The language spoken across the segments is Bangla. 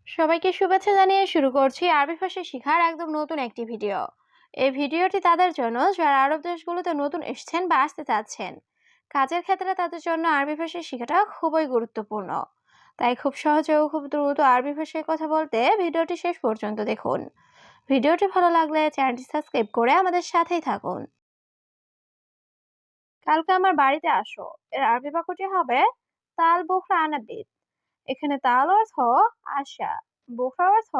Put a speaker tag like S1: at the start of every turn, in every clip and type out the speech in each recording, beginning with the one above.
S1: সবাইকে শুভেচ্ছা জানিয়ে শুরু করছি আরবি ভাষা শেখার একদম নতুন একটি ভিডিও। এই ভিডিওটি তাদের জন্য যারা আরব দেশগুলোতে নতুন এসেছেন বা আসতে চাচ্ছেন। কাজের ক্ষেত্রে তাদের জন্য আরবি ভাষা শেখাটা খুবই গুরুত্বপূর্ণ। তাই খুব সহজে ও খুব দ্রুত আরবি ভাষায় কথা বলতে ভিডিওটি শেষ পর্যন্ত দেখুন। ভিডিওটি ভালো লাগলে চ্যানেলটি সাবস্ক্রাইব করে আমাদের সাথেই থাকুন। কালকে আমার বাড়িতে আসো, এর আরবি বাক্যটি হবে তাল বুখরা আনাবিদ। এখানে তাল অর্থ আশা, বুখরা অর্থ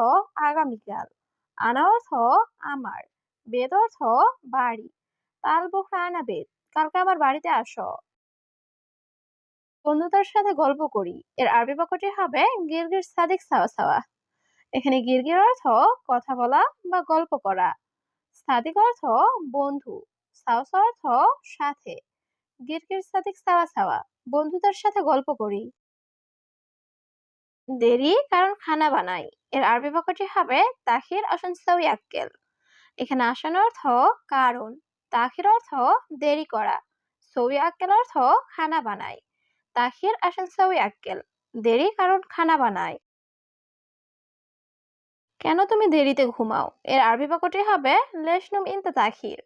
S1: আগামীকাল, আনা অর্থ আমার, বেদ অর্থ বাড়ি। তাল বুখরা আনা বেদ, কালকে আমার বাড়িতে আসো। বন্ধুদের সাথে গল্প করি, এর আরবি বাক্যটি হবে গিরগির সাদিক সাওয়া সাওয়া। এখানে গিরগির অর্থ কথা বলা বা গল্প করা, সাদিক অর্থ বন্ধু, সাওয়া সাওয়া অর্থ সাথে। গিরগির সাদিক সাওয়া সাওয়া, বন্ধুদের সাথে গল্প করি। দেরি কারণ খানা বানাই, এর আরবি বাক্যটি হবে তাখির আসান সাউই আক্কেল। এখানে আসান অর্থ কারণ, তাখির অর্থ দেরি করা, সউই আক্কেল অর্থ খানা বানাই। তাখির আসান সাউই আক্কেল, দেরি কারণ খানা বানাই। কেন তুমি দেরিতে ঘুমাও, এর আরবি বাক্যটি হবে লেশ নুম ইনতা তাখির।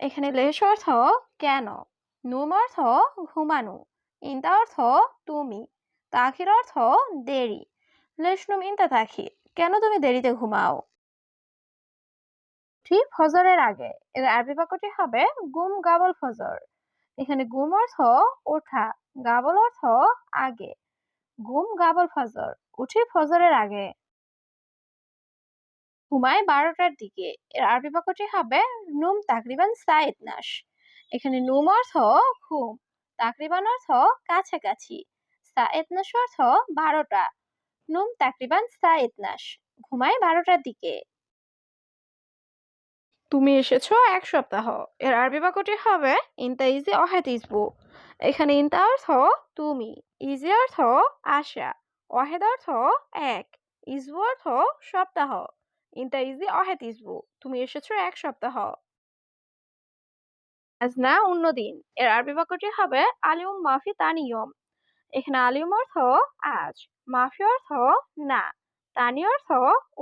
S1: এখানে লেশ অর্থ কেন, নুম অর্থ ঘুমানো, ইনতা অর্থ তুমি, তাখির অর্থ দেরি। লেশ নুম ইনতা তাখির, কেন তুমি দেরিতে ঘুমাও। ঠিক ফজরের আগে, এর আরবি বাক্যটি হবে গুম গাবল ফজর। এখানে গুম অর্থ ওঠা, গাবল অর্থ আগে। গুম গাবল ফজর, উঠি ফজরের আগে। ঘুমায় 12টার দিকে, এর আরবি বাক্যটি হবে নুম তাকরিবান সাইদ নাস। এখানে নুম অর্থ ঘুম, তাকরিবান অর্থ কাছাকাছি, সাইদ নাস অর্থ 12টা। নুম তাকরিবান সাইদ নাস, ঘুমায় 12টার দিকে। তুমি এসেছো 1 সপ্তাহ, এর আরবি বাক্যটি হবে ইনতা ইজি অহেদ ইসবু। এখানে ইনতা অর্থ তুমি, ইজি অর্থ আশা, অহেদ অর্থ এক, ইসবু অর্থ সপ্তাহ। ইনতা ইজি অহেদ ইসবু, তুমি এসেছো 1 সপ্তাহ। আজ না অন্য দিন, এর আরবি বাক্যটি হবে আলিউম মাফি তানিয়ম। এখানে আলিউম অর্থ আজ, মাফি অর্থ না, তানি অর্থ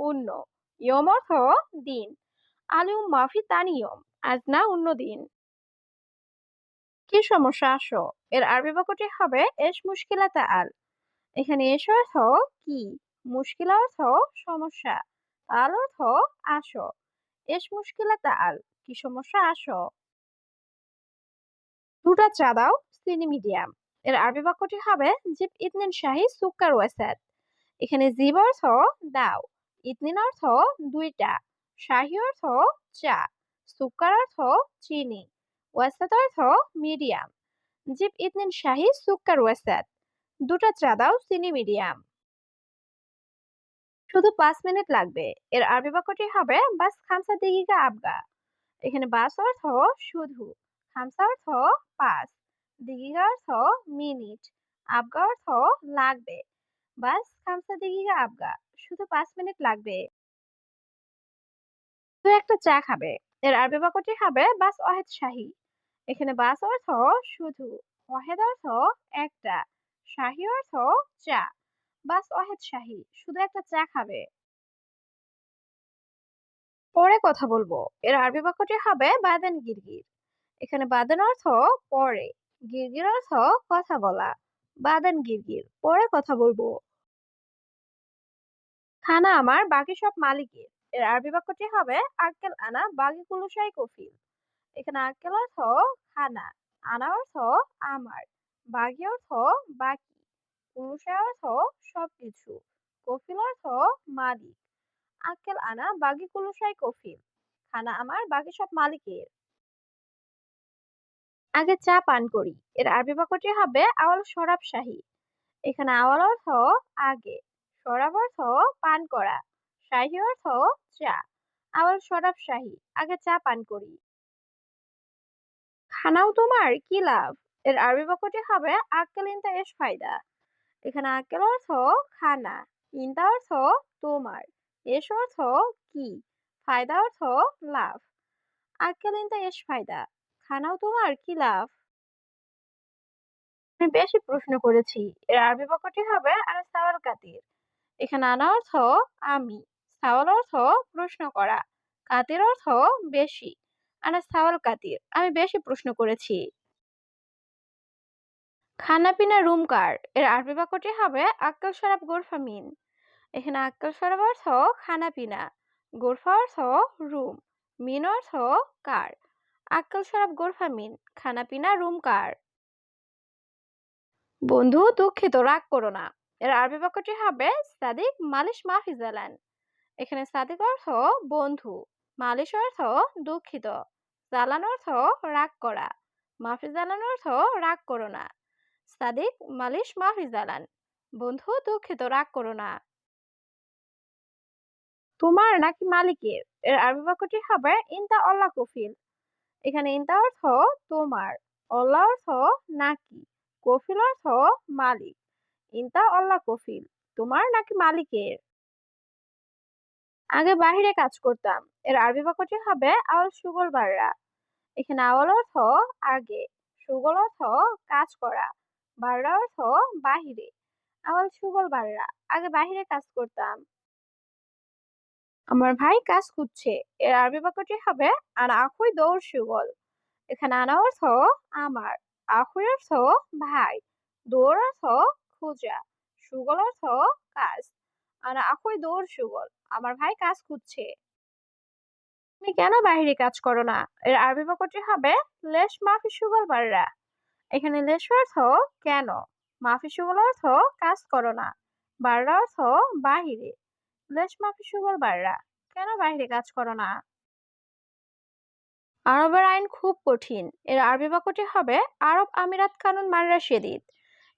S1: অন্য, ইয়ম অর্থ দিন। আলিউম মাফি তানিয়ম, আজ না অন্য দিন। কি সমস্যা আসো, এর আরবি বাক্যটি হবে এস মুশকিলাতা আল। এখানে এস অর্থ কি, মুশকিলা অর্থ সমস্যা, আল অর্থ আসো। এস মুশকিলাতা আল, কি সমস্যা আসো। দুটা চা দাও, চিনি মিডিয়াম। এর আরবি বাক্যটি হবে জিব ইতনিন শাহি সুক্কার ওয়াসাদ। এখানে জিব অর্থ দাও, ইতনিন অর্থ দুইটা, শাহি অর্থ চা, সুক্কার অর্থ চিনি, ওয়াসাদ অর্থ মিডিয়াম। জিব ইতনিন শাহি সুক্কার ওয়াসাদ, দুটা চা দাও চিনি মিডিয়াম। শুধু 5 মিনিট লাগবে, এর আরবি বাক্যটি হবে বাস খামসা দিগিকা আবগা। এখানে বাস অর্থ শুধু, খামসা অর্থ 5, দিগিকা অর্থ মিনিট, আবগা অর্থ লাগবে। বাস খামসা দিগিকা আবগা, শুধু 5 মিনিট লাগবে। তো একটা চা খাবে, এর আরবি বাক্যটি হবে বাস ওয়াহেদ শাহি। এখানে বাস অর্থ শুধু, ওয়াহেদ অর্থ একটা, শাহি অর্থ চা। বাস ওয়াহেদ শাহি, শুধু একটা চা খাবে। পরে কথা বলবো, এর আরবি বাক্যটি হবে বাদেন গিরগির। এখানে বাদেন অর্থ পরে, গিরগির অর্থ কথা বলা। বাদেন গিরগির, পরে কথা বলবো। খানা আমার বাকি সব মালিকের, এর আরবি বাক্যটি হবে আক্কেল আনা বাকি কুলুসাই কফিল। এখানে আক্কেল অর্থ খানা, আনা অর্থ আমার, বাগি অর্থ বাকি, কুলুসাই অর্থ সবকিছু, কফিল অর্থ মালিক। আক্কেল আনা বাকি কুলুসাই কফিল, খানা আমার বাকি সব মালিকের। আগে চা পান করি, এর আরবি বাক্যটি হবে আওয়াল শরাব শাহী। এখানে আওয়াল অর্থ আগে, শরাব অর্থ পান করা, শাহী অর্থ চা। আওয়াল শরাব শাহী, আগে চা পান করি। খানাও তোমার কি লাভ, এর আরবি বাক্যটি হবে আক্কেল ইনতা এস ফায়দা। এখানে আক্কেল অর্থ খানা, ইনতা অর্থ তোমার, এস অর্থ কি, ফায়দা অর্থ লাভ। আক্কেল ইনতা এস ফায়দা, খানাও তোমার কি লাভ। আমি বেশি প্রশ্ন করেছি, এর আরবি বাক্যটি হবে আনা সাওয়াল কাতির। এখানে আনা অর্থ আমি, সাওয়াল অর্থ প্রশ্ন করা, কাতির অর্থ বেশি। আনা সাওয়াল কাতির, আমি বেশি প্রশ্ন করেছি। খানা পিনা রুম কার এর আরবি বাক্যটি হবে আক্কাল শরাব গোরফা মিন। এখানে আক্কাল শরাব অর্থ খানা পিনা, গোরফা অর্থ রুম, মিন অর্থ কার। আক্কাল শরাব গোরফা মিন, খানা পিনা রুম কার। বন্ধু দুঃখিত, রাগ করো না এর আরবি বাক্যটি হবে সাদিক মালিশ মাফি জালান। এখানে সাদিক অর্থ বন্ধু, মালিশ অর্থ দুঃখিত, জালান অর্থ রাগ করা, মাফি জালান অর্থ রাগ করো না। সাদিক মালিশ মাফি জালান, বন্ধু দুঃখিত, রাগ করো না। তোমার নাকি মালিকের এর আরবি বাক্যটি হবে ইনতা অল্লাহ কফিল। এখানে ইনতা অর্থ তোমার, অল্লাহ অর্থ নাকি, কফিল অর্থ মালিক। ইনতা অল্লাহ কফিল, তোমার নাকি মালিকের। আগে বাহিরে কাজ করতাম এর আরবি বাক্যটি হবে আওয়াল সুগল বাররা। এখানে আওয়াল অর্থ আগে, সুগল অর্থ কাজ করা, বাররা অর্থ বাহিরে। আওয়াল সুগল বাররা, আগে বাহিরে কাজ করতাম। আমার ভাই কাজ খুঁজছে এর আরবি বাক্যটি হবে আনা আখুই দৌড় সুগল। এখানে আনা অর্থ আমার, আখুই অর্থ ভাই, দৌড় অর্থ খোঁজা, সুগল অর্থ কাজ। আনা আখুই দৌড় সুগল, আমার ভাই কাজ খুঁজছে। তুমি কেন বাইরে কাজ করো না এর আরবি বাক্যটি হবে লেশ মাফি সুগল বাররা। এখানে লেশ অর্থ কেন, মাফি সুগল অর্থ কাজ করো না, বাররা অর্থ বাহিরে। লেশ মাফি সুগল বাররা, কেন বাইরে কাজ করো না। আরবের আইন খুব কঠিন এর আরবি বাক্যটি হবে আরব আমিরাত কানুন মাররা শেদিদ।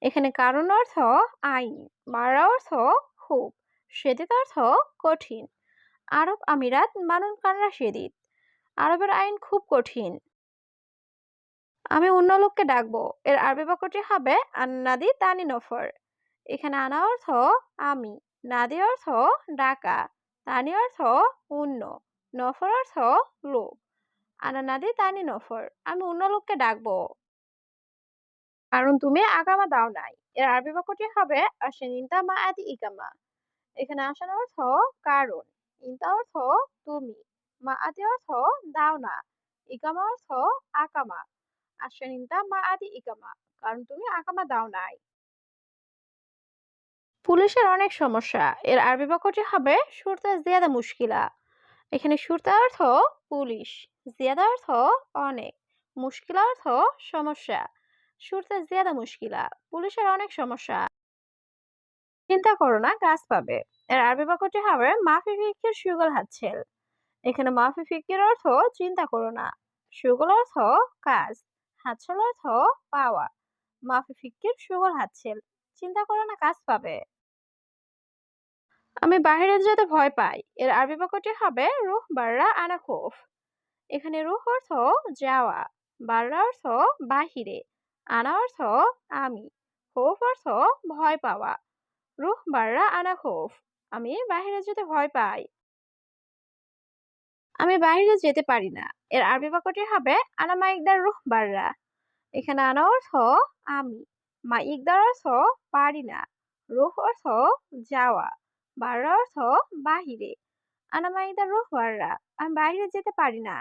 S1: এখানে কানুন অর্থ আইন, মাররা অর্থ খুব, শেদিদ অর্থ কঠিন। আরব আমিরাত মানুন কানরা শেদিদ, আরবের আইন খুব কঠিন। আমি অন্য লোককে ডাকবো এর আরবি বাক্যটি হবে আন্নাদি তানি নফর। এখানে আনা অর্থ আমি, নাদি অর্থ ডাকা, তানি অর্থ অন্য, নফর অর্থ লোক। আনা নাদি তানি নফর, আমি অন্য লোককে ডাকবো। কারণ তুমি আগামা দাও নাই এর আরবি বাক্যটি হবে আসেন ইনতা মা আদি ইকামা। এখানে আসান অর্থ কারণ, ইনতা অর্থ তুমি, মা আদি অর্থ দাও না, ইকামা অর্থ আকামা। আসেন ইনতা মা আদি ইকামা, কারণ তুমি আকামা দাও নাই। পুলিশের অনেক সমস্যা এর আরবি বাক্যটি হবে সুরতা জিয়াদা মুশকিলা। এখানে সুরতা অর্থ পুলিশ, জিয়াদা অর্থ অনেক, মুশকিলা অর্থ সমস্যা। সুরতা জিয়াদা মুশকিলা, পুলিশের অনেক সমস্যা। চিন্তা করো না, কাজ পাবে এর আরবি বাক্যটি হবে মাফি ফিকির সুগল হাতছেল। এখানে মাফি ফিকির অর্থ চিন্তা করো না, সুগল অর্থ কাজ, হাতছেল অর্থ পাওয়া। মাফি ফিকির সুগল হাতছেল, চিন্তা করো না, কাজ পাবে। আমি বাইরে যেতে ভয় পাই এর আরবি বাক্যটি হবে রুহ বাররা আনা খোফ। এখানে রুহ অর্থ যাওয়া, বাররা অর্থ বাহিরে, আনা অর্থ আমি, খোফ অর্থ ভয় পাওয়া। রুহ বাররা আনা খোফ, আমি বাইরে যেতে ভয় পাই। আমি বাইরে যেতে পারি না এর আরবি বাক্যটি হবে আনা মাইকদার রুহ বাররা। এখানে আনা অর্থ আমি, মা ইকদার অর্থ পারি না, রুহ অর্থ যাওয়া, বাররা অর্থ বাহিরে। আনা মাইকদার রুহ বাররা, আমি বাইরে যেতে পারি না।